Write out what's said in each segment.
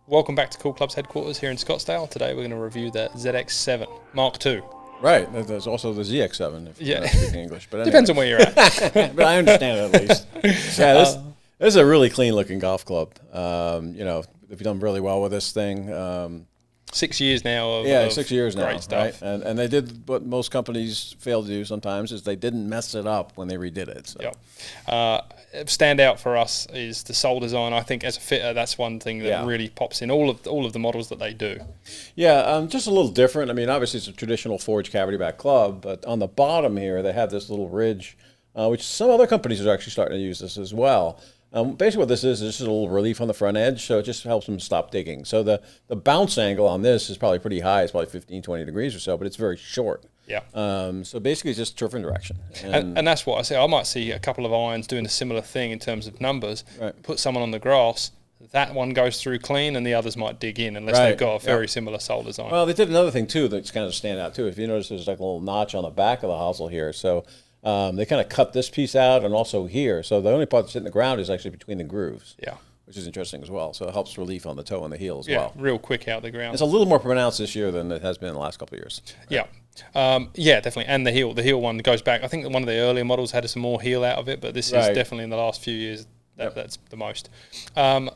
Welcome back to Cool Club's headquarters here in Scottsdale. Today we're going to review the ZX-7 Mark II. Right. There's also the ZX-7 if you're not speaking English. But Depends on where you're at. But I understand it at least. Yeah, this is a really clean-looking golf club. They've done really well with this thing. 6 years now of 6 years now. Great stuff. Right? And they did what most companies fail to do sometimes is they didn't mess it up when they redid it. So. Yep. Standout for us is the sole design. I think as a fitter, that's one thing that really pops in all of the models that they do. Yeah, just a little different. I mean, obviously it's a traditional forged cavity back club, but on the bottom here they have this little ridge, which some other companies are actually starting to use this as well. Basically what this is just a little relief on the front edge, so it just helps them stop digging. So the bounce angle on this is probably pretty high. It's probably 15, 20 degrees or so, but it's very short. Yeah. So basically it's just turf and direction. And that's what I say. I might see a couple of irons doing a similar thing in terms of numbers. Right. Put someone on the grass, that one goes through clean and the others might dig in unless they've got a very similar sole design. Well, they did another thing too that's kind of stand out too. If you notice there's like a little notch on the back of the hosel here. So they kind of cut this piece out and also here. So the only part that's hitting the ground is actually between the grooves. Yeah. Which is interesting as well. So it helps relief on the toe and the heel as Yeah, well. real quick out the ground. It's a little more pronounced this year than it has been in the last couple of years. Right? Yeah, definitely. And the heel one goes back. I think that one of the earlier models had some more heel out of it, but this is definitely in the last few years that's the most.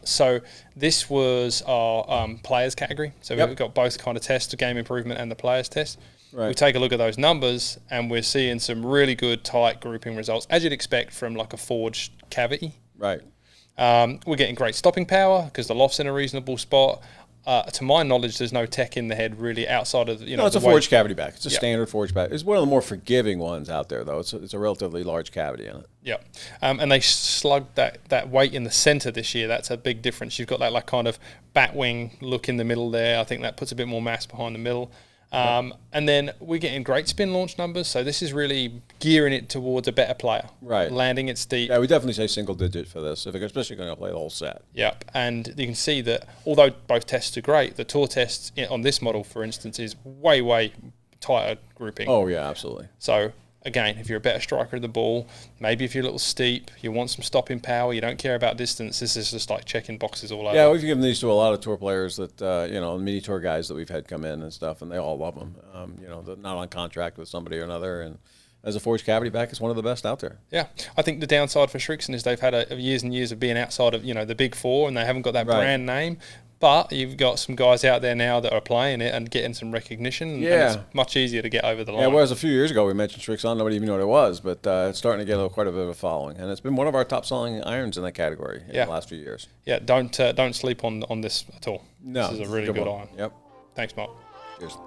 So this was our players category. So we've got both kind of tests, the game improvement and the players test. Right. We take a look at those numbers and we're seeing some really good tight grouping results, as you'd expect from like a forged cavity. Right. We're getting great stopping power because the loft's in a reasonable spot. To my knowledge, there's no tech in the head really outside of No, it's a forged cavity back. It's a standard forged back. It's one of the more forgiving ones out there, though. It's a relatively large cavity in it. Yeah, and they slugged that weight in the center this year. That's a big difference. You've got that like kind of bat wing look in the middle there. I think that puts a bit more mass behind the middle. And then we're getting great spin launch numbers. So this is really gearing it towards a better player. Right. Landing it steep. Yeah, we definitely say single digit for this, especially going to play the whole set. Yep. And you can see that although both tests are great, the tour test on this model, for instance, is way, way tighter grouping. Oh, yeah, absolutely. So again, if you're a better striker of the ball, maybe if you're a little steep, you want some stopping power, you don't care about distance, this is just like checking boxes all over. Yeah, we've given these to a lot of tour players that, mini tour guys that we've had come in and stuff, and they all love them. They're not on contract with somebody or another, and as a forged cavity back, it's one of the best out there. Yeah, I think the downside for Srixon is they've had years and years of being outside of, the big four, and they haven't got that brand name. But you've got some guys out there now that are playing it and getting some recognition. Yeah. And it's much easier to get over the line. Yeah, whereas a few years ago we mentioned Srixon, nobody even knew what it was, but it's starting to get quite a bit of a following. And it's been one of our top-selling irons in that category in the last few years. Yeah, don't sleep on this at all. No. This is a really good iron. Yep. Thanks, Mark. Cheers.